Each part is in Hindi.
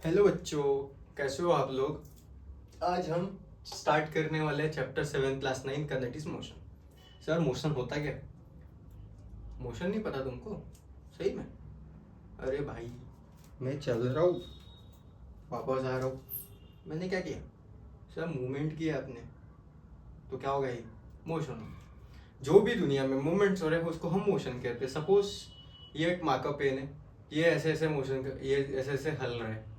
हेलो बच्चों, कैसे हो आप लोग। आज हम स्टार्ट करने वाले हैं चैप्टर 7 क्लास 9 का, that is motion. Sir motion होता क्या है? मोशन नहीं पता तुमको? सही में? अरे भाई, मैं चल रहा हूँ, वापस आ रहा हूँ, मैंने क्या किया? सर मूवमेंट किया आपने, तो क्या होगा? ये मोशन। जो भी दुनिया में मूवमेंट्स हो रहे हैं उसको हम मोशन कहते हैं। सपोज ये एक मार्कर पेन है, ये ऐसे ऐसे मोशन, ये ऐसे ऐसे हल रहा है,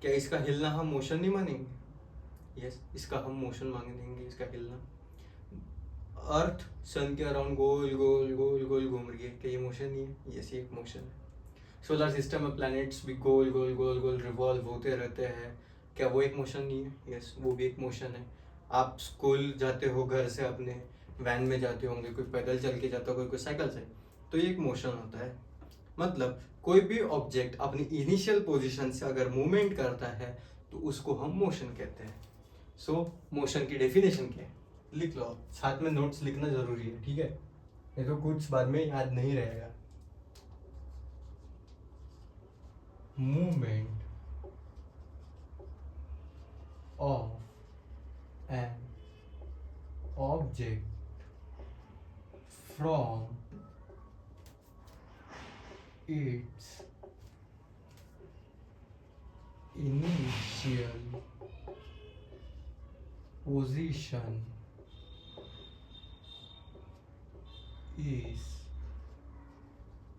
क्या इसका हिलना हम मोशन नहीं मानेंगे? यस, इसका हम मोशन मांगेंगे, इसका हिलना। अर्थ सन के अराउंड गोल गोल गोल गोल घूम रही है, क्या ये मोशन नहीं है? यस, ये एक मोशन है। सोलर सिस्टम में प्लैनेट्स भी गोल गोल गोल गोल रिवॉल्व होते रहते हैं, क्या वो एक मोशन नहीं है? यस, वो भी एक मोशन है। आप स्कूल जाते हो घर से, अपने वैन में जाते होंगे, कोई पैदल चल के जाता हो, कोई साइकिल से, तो ये एक मोशन होता है। मतलब कोई भी ऑब्जेक्ट अपनी इनिशियल पोजीशन से अगर मूवमेंट करता है तो उसको हम मोशन कहते हैं। सो मोशन की डेफिनेशन क्या है? लिख लो, साथ में नोट्स लिखना जरूरी है, ठीक है? नहीं तो कुछ बाद में याद नहीं रहेगा। Movement of an object from its initial position is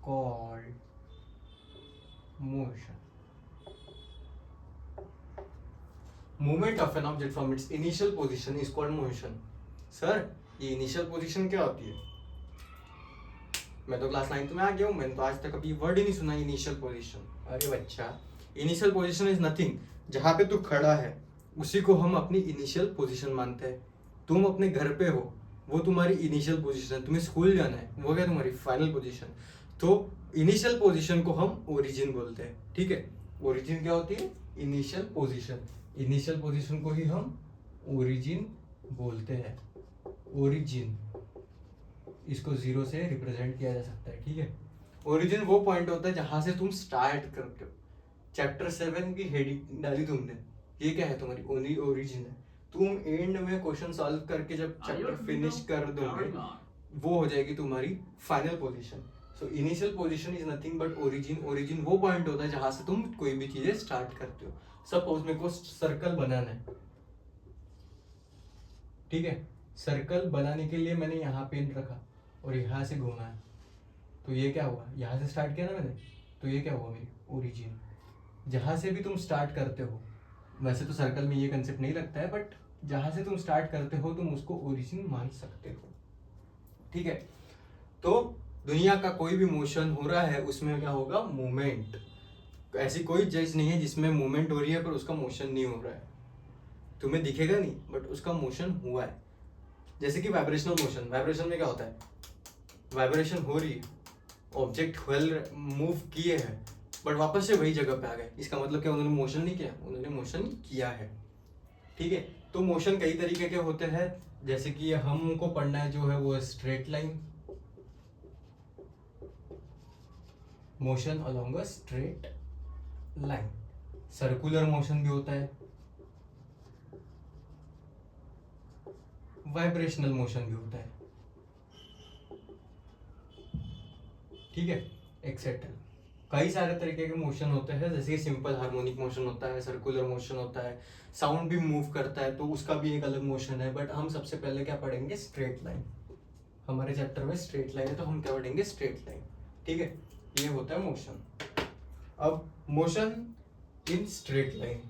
called motion. Movement of an object from its initial position is called motion. Sir, ये इनिशियल पोजीशन क्या होती है? मैं तो क्लास 9 में आ गया हूँ, मैंने तो आज तक कभी वर्ड ही नहीं सुना इनिशियल पोजीशन। अरे बच्चा, इनिशियल पोजीशन इज नथिंग, जहाँ पे तू खड़ा है उसी को हम अपनी इनिशियल पोजीशन मानते हैं। तुम अपने घर पे हो, वो तुम्हारी इनिशियल पोजीशन है। तुम्हें स्कूल जाना है, वो क्या तुम्हारी फाइनल पोजीशन। तो इनिशियल पोजीशन को हम ओरिजिन बोलते हैं, ठीक है? ओरिजिन क्या होती है? Initial position. इनिशियल पोजीशन को ही हम ओरिजिन बोलते हैं। ओरिजिन, इसको जीरो से रिप्रेजेंट किया जा सकता है, ठीक है? ओरिजिन वो पॉइंट होता है जहां से तुम स्टार्ट करते हो। चैप्टर 7 की हेडिंग डाली तुमने, ये क्या है? तुम्हारी ओनली ओरिजिन है। तुम एंड में क्वेश्चन सॉल्व करके जब चैप्टर फिनिश कर दोगे, वो हो जाएगी तुम्हारी final position. So initial position is nothing but origin. Origin वो पॉइंट होता है जहां से तुम कोई भी चीजें स्टार्ट करते हो। सपोज मेरे को सर्कल बनाना है, ठीक है? सर्कल बनाने के लिए मैंने यहाँ पेन रखा और यहाँ से घूमा है, तो ये क्या हुआ? यहाँ से स्टार्ट किया ना मैंने, तो ये क्या हुआ? मेरी ओरिजिन। जहाँ से भी तुम स्टार्ट करते हो, वैसे तो सर्कल में ये कंसेप्ट नहीं लगता है, बट जहाँ से तुम स्टार्ट करते हो तुम उसको ओरिजिन मान सकते हो, ठीक है? तो दुनिया का कोई भी मोशन हो रहा है उसमें क्या होगा? मूवमेंट। ऐसी कोई चीज नहीं है जिसमें मूवमेंट हो रही है पर उसका मोशन नहीं हो रहा है। तुम्हें दिखेगा नहीं बट उसका मोशन हुआ है। जैसे कि वाइब्रेशनल मोशन, वाइब्रेशन में क्या होता है? वाइब्रेशन हो रही है, ऑब्जेक्ट मूव किए हैं बट वापस से वही जगह पे आ गए, इसका मतलब क्या? उन्होंने मोशन नहीं किया, उन्होंने मोशन किया है, ठीक है? तो मोशन कई तरीके के होते हैं, जैसे कि हमको पढ़ना है जो है वो straight line, motion along a straight line. Circular motion भी होता है, वाइब्रेशनल मोशन भी होता है, ठीक है? एक्सेट्रा कई सारे तरीके के मोशन होते हैं, जैसे कि सिंपल हार्मोनिक मोशन होता है, सर्कुलर मोशन होता है, साउंड भी मूव करता है तो उसका भी एक अलग मोशन है। बट हम सबसे पहले क्या पढ़ेंगे? Straight line. हमारे चैप्टर में स्ट्रेट लाइन है तो हम क्या पढ़ेंगे? स्ट्रेट लाइन, ठीक है? ये होता है मोशन। अब motion in straight line,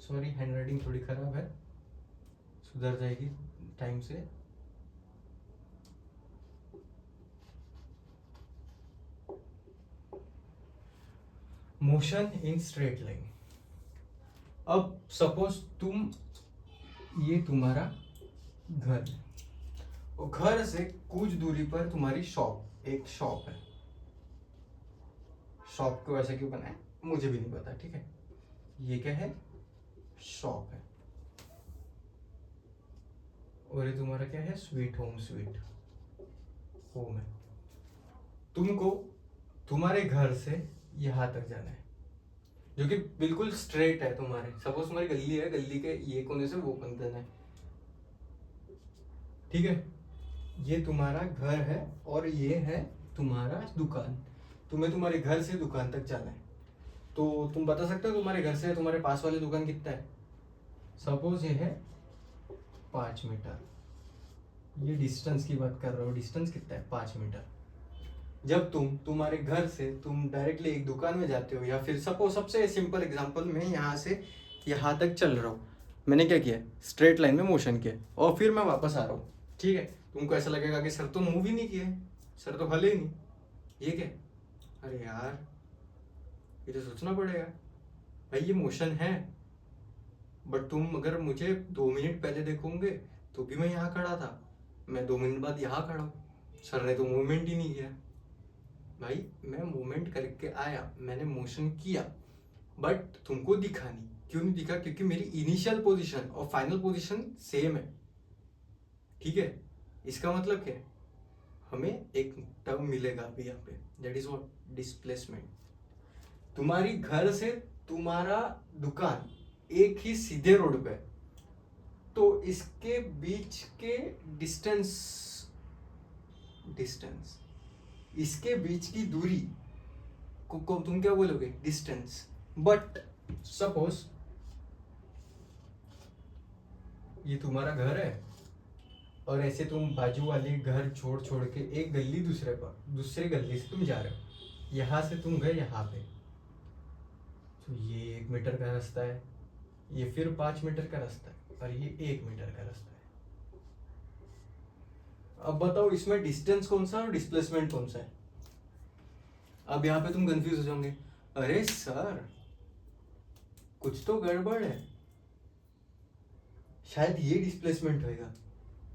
sorry handwriting थोड़ी खराब है, सुधर जाएगी टाइम से। Motion in straight line. अब सपोज ये तुम्हारा घर है और घर से कुछ दूरी पर तुम्हारी एक शॉप है। शॉप को ऐसे क्यों बनाए मुझे भी नहीं पता, ठीक है? ये क्या है? शॉप है। और ये तुम्हारा क्या है, स्वीट होम, स्वीट होम है। तुमको तुम्हारे घर से यहाँ तक जाना है, जो कि बिल्कुल स्ट्रेट है। तुम्हारे सपोज तुम्हारी गली है, गली के ये कोने से वो कोने जाना है, ठीक है। ये तुम्हारा घर है और ये है तुम्हारा दुकान। तुम्हें तुम्हारे घर से दुकान तक जाना है, तो तुम बता सकते हो तुम्हारे घर से तुम्हारे पास वाली दुकान कितना है। सपोज ये है 5 मीटर, ये डिस्टेंस की बात कर रहे हो, डिस्टेंस कितना है 5 मीटर। जब तुम्हारे घर से तुम डायरेक्टली एक दुकान में जाते हो, या फिर सपोज सबसे सिंपल एग्जांपल, मैं यहाँ से यहाँ तक चल रहा हूँ, मैंने क्या किया, स्ट्रेट लाइन में मोशन किया और फिर मैं वापस आ रहा हूँ, ठीक है। तुमको ऐसा लगेगा कि सर तो मूव ही नहीं किया है, सर तो हले ही नहीं, ये क्या, अरे यार ये तो सोचना पड़ेगा भाई, ये मोशन है। बट तुम अगर मुझे 2 मिनट पहले देखोगे तो भी मैं यहाँ खड़ा था, मैं 2 मिनट बाद यहाँ खड़ा हूँ, सर ने तो मूवमेंट ही नहीं किया। भाई मैं मूवमेंट करके आया, मैंने मोशन किया, बट तुमको दिखा नहीं। क्यों नहीं दिखा? क्योंकि मेरी इनिशियल पोजीशन और फाइनल पोजीशन सेम है, ठीक है। इसका मतलब क्या है, हमें एक टर्म मिलेगा अभी यहाँ पे, दैट इज व्हाट, डिस्प्लेसमेंट। तुम्हारी घर से तुम्हारा दुकान एक ही सीधे रोड पे, तो इसके बीच के डिस्टेंस इसके बीच की दूरी को तुम क्या बोलोगे, डिस्टेंस। बट सपोज ये तुम्हारा घर है और ऐसे तुम बाजू वाले घर छोड़ छोड़ के एक गली दूसरे गली से तुम जा रहे हो, यहाँ से तुम गए यहाँ पे, तो ये 1 मीटर का रास्ता है, ये फिर 5 मीटर का रास्ता है, और ये 1 मीटर का रास्ता है। अब बताओ इसमें डिस्टेंस कौन सा और डिस्प्लेसमेंट कौन सा है। अब यहाँ पे तुम कंफ्यूज हो जाओगे, अरे सर कुछ तो गड़बड़ है, शायद ये डिस्प्लेसमेंट होएगा।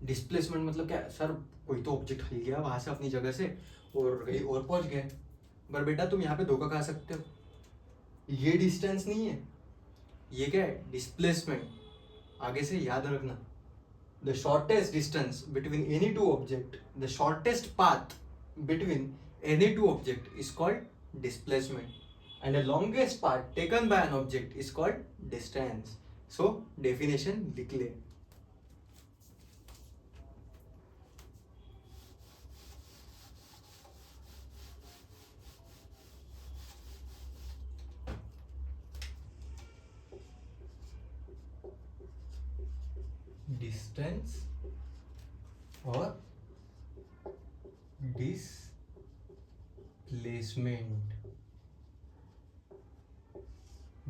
डिस्प्लेसमेंट मतलब क्या सर, कोई तो ऑब्जेक्ट हिल गया वहां से अपनी जगह से और कहीं और पहुंच गया। पर बेटा तुम यहाँ पे धोखा खा सकते हो, ये डिस्टेंस नहीं है, ये क्या है, डिस्प्लेसमेंट। आगे से याद रखना, the shortest distance between any two object, the shortest path between any two object is called displacement, and the longest path taken by an object is called distance. So definition लिख ले। डिस्टेंस और डिस्प्लेसमेंट,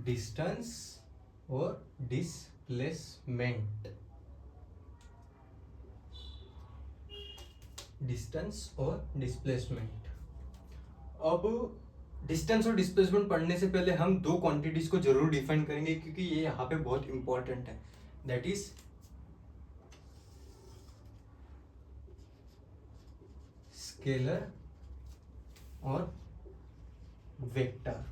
डिस्टेंस और डिस्प्लेसमेंट, डिस्टेंस और डिस्प्लेसमेंट। अब डिस्टेंस और डिस्प्लेसमेंट पढ़ने से पहले हम दो क्वांटिटीज को जरूर डिफाइन करेंगे, क्योंकि ये यहाँ पे बहुत इंपॉर्टेंट है, दैट इज स्केलर और वेक्टर।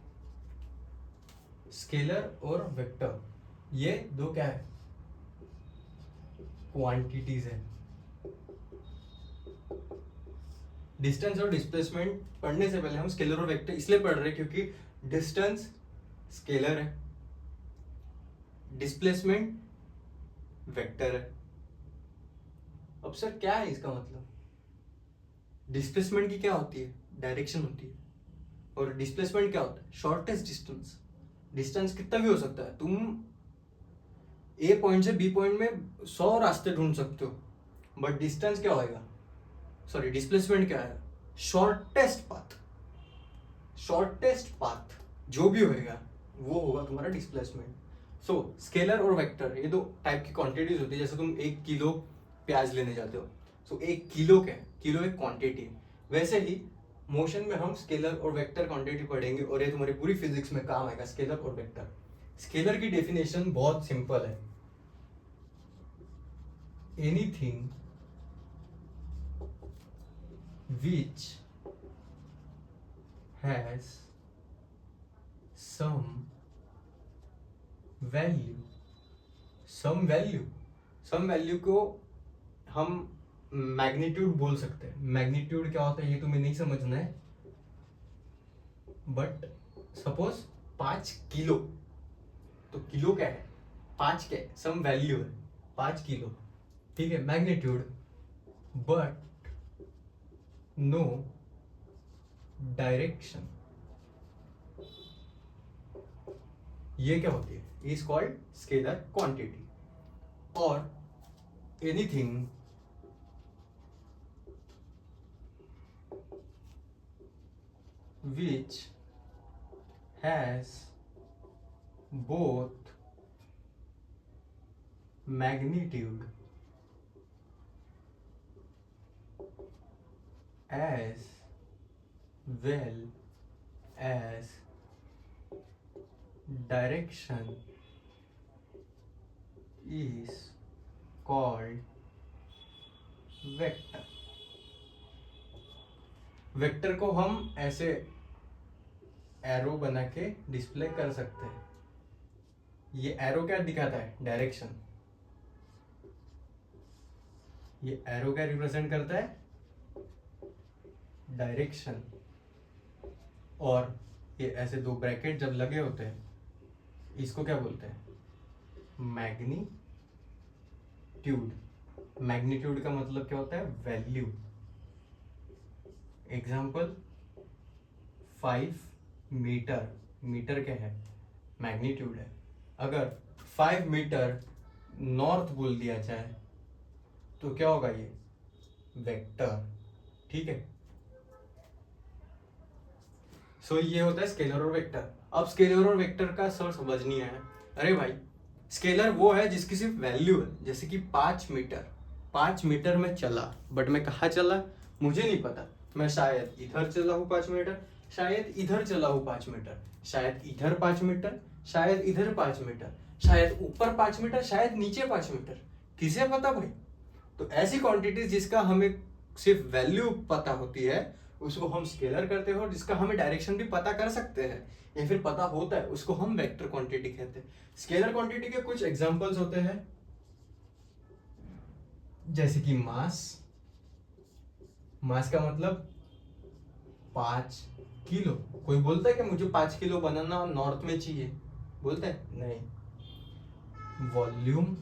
स्केलर और वेक्टर ये दो क्या है, क्वांटिटीज है। डिस्टेंस और डिस्प्लेसमेंट पढ़ने से पहले हम स्केलर और वेक्टर इसलिए पढ़ रहे हैं क्योंकि डिस्टेंस स्केलर है, डिस्प्लेसमेंट वेक्टर है। अब सर क्या है इसका मतलब, डिस्प्लेसमेंट की क्या होती है, डायरेक्शन होती है, और डिस्प्लेसमेंट क्या होता है, शॉर्टेस्ट डिस्टेंस। डिस्टेंस कितना भी हो सकता है, तुम ए पॉइंट से बी पॉइंट में 100 रास्ते ढूंढ सकते हो, बट डिस्टेंस क्या होएगा, सॉरी डिस्प्लेसमेंट क्या है, शॉर्टेस्ट पाथ। शॉर्टेस्ट पाथ जो भी होएगा वो होगा तुम्हारा डिस्प्लेसमेंट। सो स्केलर और वेक्टर ये दो टाइप की क्वांटिटीज होती है। जैसे तुम 1 किलो प्याज लेने जाते हो, सो 1 किलो क्या है, किलो एक क्वांटिटी है। वैसे ही मोशन में हम स्केलर और वेक्टर क्वांटिटी पढ़ेंगे, और ये तुम्हारी पूरी फिजिक्स में काम आएगा, स्केलर और वेक्टर। स्केलर की डेफिनेशन बहुत सिंपल है, anything which has some value को हम मैग्नीट्यूड बोल सकते हैं। मैग्नीट्यूड क्या होता है ये तुम्हें नहीं समझना है, बट सपोज 5 किलो, तो किलो क्या है, 5 के सम वैल्यू है 5 किलो, ठीक है, मैग्नीट्यूड, बट नो डायरेक्शन, ये क्या होती है, इज कॉल्ड स्केलर क्वांटिटी। और anything which has both magnitude as well as direction is called vector। Vector को हम ऐसे एरो बना के डिस्प्ले कर सकते हैं। ये एरो क्या दिखाता है, डायरेक्शन। ये एरो क्या रिप्रेजेंट करता है, डायरेक्शन। और ये ऐसे दो ब्रैकेट जब लगे होते हैं, इसको क्या बोलते हैं, मैग्नीट्यूड। मैग्नीट्यूड का मतलब क्या होता है, वैल्यू। एग्जाम्पल 5 मीटर, मीटर क्या है, मैग्नीट्यूड है। अगर 5 मीटर नॉर्थ बोल दिया जाए तो क्या होगा, ये वेक्टर, ठीक है। सो ये होता है स्केलर और वेक्टर। अब स्केलर और वेक्टर का सर समझ नहीं आया। अरे भाई, स्केलर वो है जिसकी सिर्फ वैल्यू है, जैसे कि 5 मीटर में चला, बट मैं कहाँ चला मुझे नहीं पता। मैं शायद इधर चला हूँ 5 मीटर, शायद इधर चला हूँ 5 मीटर, शायद इधर 5 मीटर, शायद इधर 5 मीटर, शायद ऊपर 5 मीटर, शायद नीचे 5 मीटर, किसे पता भाई। तो ऐसी क्वांटिटीज जिसका हमें सिर्फ वैल्यू पता होती है उसको हम स्केलर करते हैं, और जिसका हमें डायरेक्शन भी पता कर सकते हैं या फिर पता होता है उसको हम वेक्टर क्वांटिटी कहते हैं। स्केलर क्वांटिटी के कुछ एग्जांपल्स होते हैं, जैसे कि मास। मास का मतलब 5 किलो। कोई बोलता है कि मुझे 5 किलो बनाना नॉर्थ में चाहिए, बोलता है नहीं। वॉल्यूम,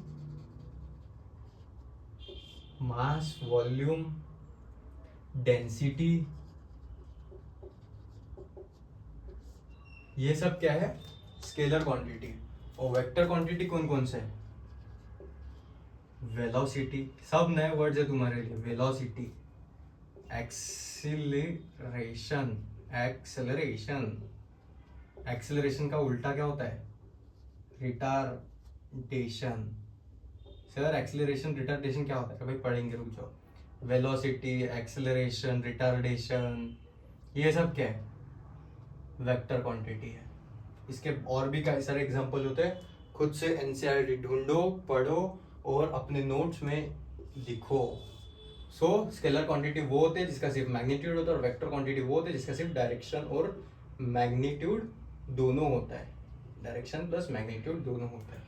मास, वॉल्यूम, डेंसिटी, ये सब क्या है, स्केलर क्वांटिटी। और वेक्टर क्वांटिटी कौन कौन से है, वेलोसिटी, सब नए वर्ड्स है तुम्हारे लिए। वेलोसिटी, एक्सीलरेशन, एक्सेलरेशन, एक्सेलरेशन का उल्टा क्या होता है, रिटार्डेशन। सर एक्सेलरेशन रिटार्डेशन क्या होता है, भाई पढ़ेंगे, रुक जाओ। वेलोसिटी, एक्सेलरेशन, रिटार्डेशन, ये सब क्या है, वेक्टर क्वांटिटी है। इसके और भी कई सारे एग्जांपल होते हैं, खुद से एनसीईआरटी ढूंढो, पढ़ो और अपने नोट्स में लिखो। सो स्केलर क्वांटिटी वो होते हैं जिसका सिर्फ मैग्नीट्यूड होता है, और वेक्टर क्वांटिटी वो होते हैं जिसका सिर्फ डायरेक्शन और मैग्नीट्यूड दोनों होता है। डायरेक्शन प्लस मैग्नीट्यूड दोनों होता है।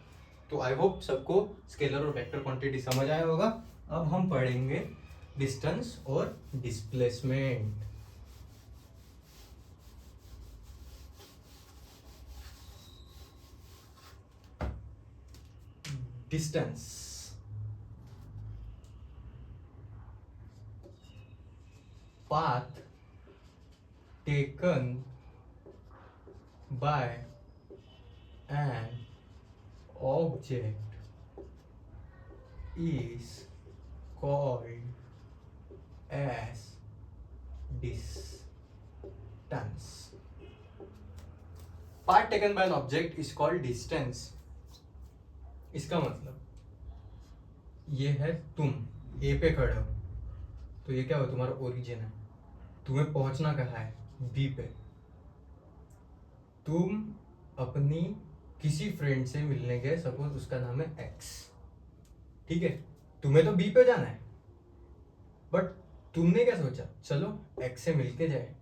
तो आई होप सबको स्केलर और वेक्टर क्वांटिटी समझ आया होगा। अब हम पढ़ेंगे डिस्टेंस और displacement. Distance, path taken by an object is called as distance. Path taken by an object is called distance. इसका मतलब ये है, तुम ए पे खड़े हो तो ये क्या हो, तुम्हारा ओरिजिन है। तुम्हें पहुंचना कहाँ है, बी पे। तुम अपनी किसी फ्रेंड से मिलने गए, सपोज उसका नाम है एक्स, ठीक है। तुम्हें तो बी पे जाना है, बट तुमने क्या सोचा, चलो एक्स से मिलके जाए।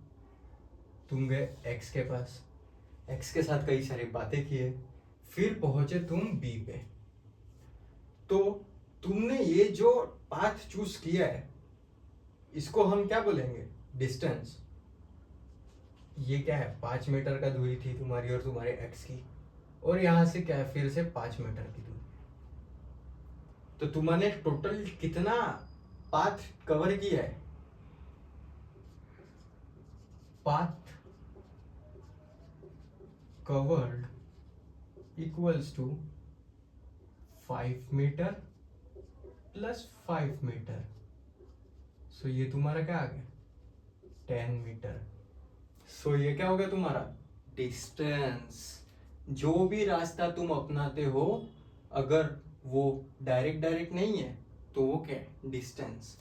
तुम गए एक्स के पास, एक्स के साथ कई सारी बातें किए, फिर पहुंचे तुम बी पे। तो तुमने ये जो पाथ चूज किया है इसको हम क्या बोलेंगे, डिस्टेंस। ये क्या है, 5 मीटर का दूरी थी तुम्हारी और तुम्हारे एक्स की, और यहां से क्या है, फिर से 5 मीटर की दूरी। तो तुमने टोटल कितना पाथ कवर किया है, path covered equals to 5 metre plus 5 metre. So ये तुम्हारा क्या आ गया, 10 मीटर। सो ये क्या हो गया तुम्हारा, डिस्टेंस। जो भी रास्ता तुम अपनाते हो अगर वो डायरेक्ट नहीं है तो वो क्या है, डिस्टेंस।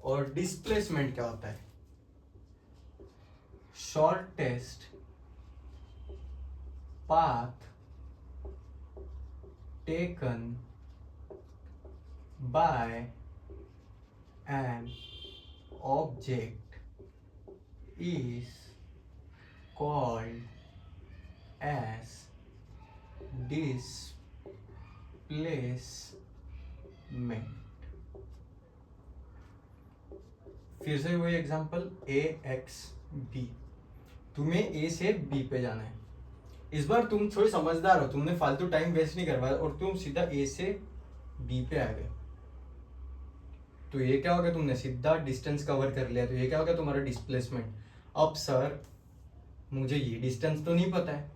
और डिस्प्लेसमेंट क्या होता है, shortest path taken by an object is called as displacement। फिर से वही एग्जांपल, ए एक्स बी, तुम्हें ए से बी पे जाना है। इस बार तुम थोड़े समझदार हो, तुमने फालतू टाइम वेस्ट नहीं करवाया और तुम सीधा ए से बी पे आ गए। तो ये क्या हो गया, तुमने सीधा डिस्टेंस कवर कर लिया। तो ये क्या हो गया तुम्हारा, डिस्प्लेसमेंट। अब सर मुझे ये डिस्टेंस तो नहीं पता है,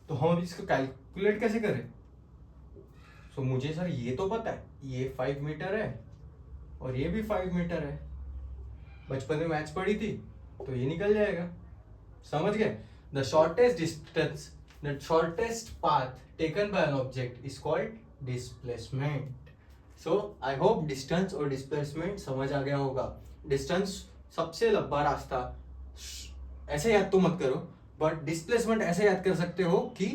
तो हम इसको कैलकुलेट कैसे करें। तो मुझे सर ये तो पता है, ये 5 मीटर है और ये भी 5 मीटर है, बचपन में मैथ्स पढ़ी थी तो ये निकल जाएगा। समझ गए, the shortest distance, the shortest path taken by an object is called displacement. So I hope distance और डिस्प्लेसमेंट समझ आ गया होगा। डिस्टेंस सबसे लंबा रास्ता, ऐसे याद तो मत करो, बट डिस्प्लेसमेंट ऐसे याद कर सकते हो कि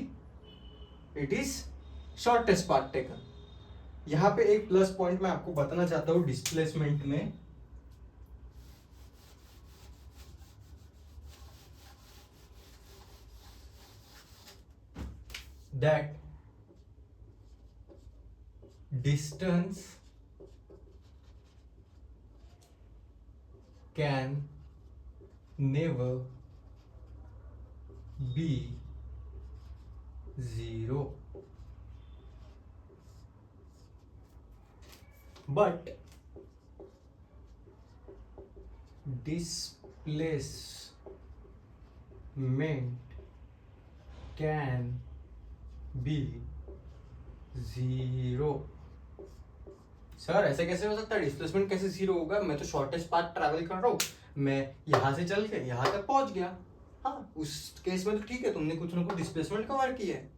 it is shortest path taken. यहाँ पे एक प्लस पॉइंट मैं आपको बताना चाहता हूँ डिस्प्लेसमेंट में, that distance can never be 0, but displacement can be 0। Sir ऐसे कैसे हो सकता है, डिस्प्लेसमेंट कैसे 0 होगा, मैं तो शॉर्टेस्ट पाथ ट्रैवल कर रहा हूँ, मैं यहां से चल के यहां तक पहुंच गया। हाँ उस केस में तो ठीक है, तुमने कुछ ना कुछ डिस्प्लेसमेंट कवर किया है,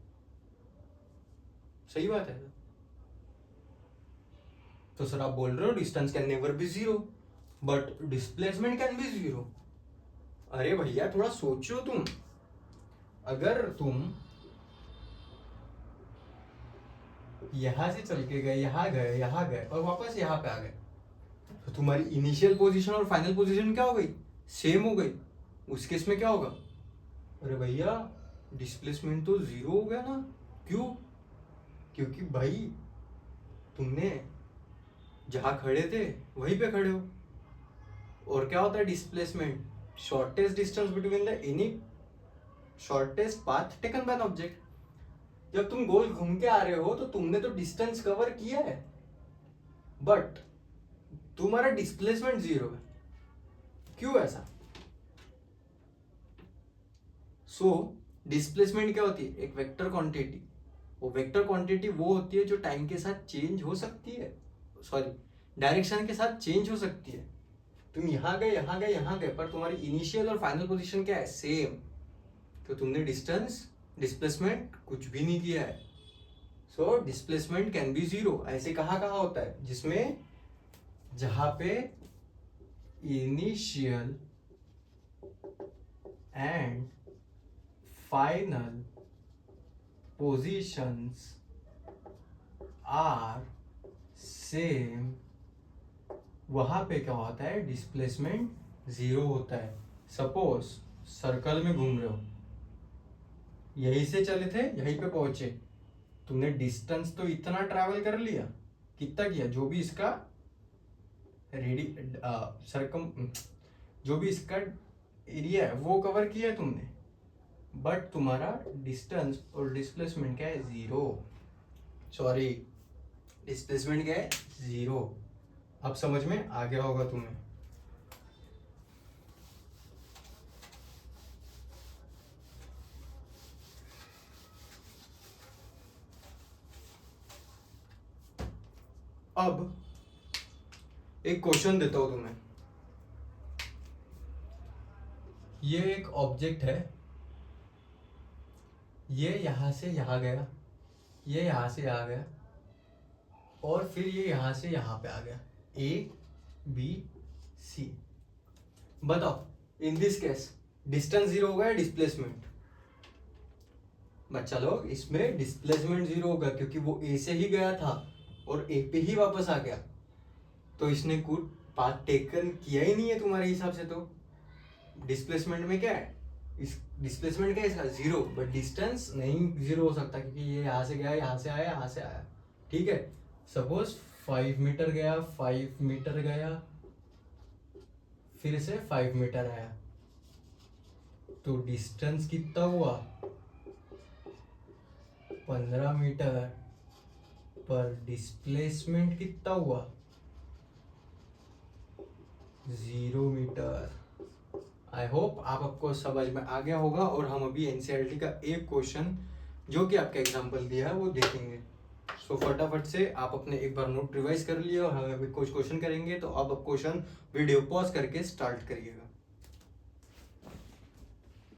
सही बात है। तो सर आप बोल रहे हो distance can never be 0 but displacement can be 0। अरे भैया थोड़ा सोचो तुम, अगर तुम यहां से चल के गए, यहां गए और वापस यहां पे आ गए, तो तुम्हारी इनिशियल पोजीशन और फाइनल पोजीशन क्या हो गई, सेम हो गई। उस केस में क्या होगा, अरे भैया डिस्प्लेसमेंट तो 0 हो गया ना। क्यों, क्योंकि भाई तुमने जहां खड़े थे वहीं पे खड़े हो। और क्या होता है displacement, shortest distance between the any shortest path taken by an object. जब तुम गोल घूम के आ रहे हो तो तुमने तो डिस्टेंस कवर किया है, बट तुम्हारा डिस्प्लेसमेंट 0 है। क्यों ऐसा, सो डिस्प्लेसमेंट क्या होती है, एक वेक्टर क्वांटिटी। वो वेक्टर क्वांटिटी वो होती है जो टाइम के साथ चेंज हो सकती है, सॉरी डायरेक्शन के साथ चेंज हो सकती है। तुम यहाँ गए, पर तुम्हारी इनिशियल और फाइनल पोजीशन क्या है, सेम। तो तुमने डिस्प्लेसमेंट कुछ भी नहीं किया है। So displacement can be 0। ऐसे कहाँ होता है, जिसमें जहां पे initial and final positions are same, वहां पे क्या होता है, डिस्प्लेसमेंट 0 होता है। सपोज सर्कल में घूम रहे हो, यहीं से चले थे यहीं पे पहुंचे, तुमने डिस्टेंस तो इतना ट्रैवल कर लिया, कितना किया, जो भी इसका जो भी इसका एरिया है वो कवर किया है तुमने, बट तुम्हारा डिस्टेंस और डिस्प्लेसमेंट क्या है, 0। सॉरी, डिस्प्लेसमेंट क्या है, 0। अब समझ में आ गया होगा तुम्हें। अब एक क्वेश्चन देता हूं तुम्हें। ये एक ऑब्जेक्ट है, ये यहां से यहां गया, ये यहां से यहां गया, और फिर ये यहां से यहां पे आ गया, A B C। बताओ इन दिस केस डिस्टेंस 0 होगा या डिस्प्लेसमेंट? बच्चा लोग, इसमें डिस्प्लेसमेंट 0 होगा क्योंकि वो A से ही गया था और A पे ही वापस आ गया, तो इसने कुछ पाथ टेकन किया ही नहीं है तुम्हारे हिसाब से। तो डिस्प्लेसमेंट में क्या है, इस डिस्प्लेसमेंट क्या है इसका, 0, बट डिस्टेंस नहीं 0 हो सकता क्योंकि ये यहाँ से गया, यहाँ से आया, यहाँ से आया। ठीक है, सपोज 5 मीटर गया, 5 मीटर गया, फिर से 5 मीटर आया, तो डिस्टेंस कितना हुआ, 15 मीटर, पर डिस्प्लेसमेंट कितना हुआ, 0 मीटर। आई होप आपको समझ में आ गया होगा। और हम अभी एनसीईआरटी का एक क्वेश्चन जो कि आपका एग्जाम्पल दिया है वो देखेंगे। सो फटाफट से आप अपने एक बार नोट रिवाइज कर लिए और हम अभी कुछ क्वेश्चन करेंगे, तो अब क्वेश्चन वीडियो पॉज करके स्टार्ट करिएगा।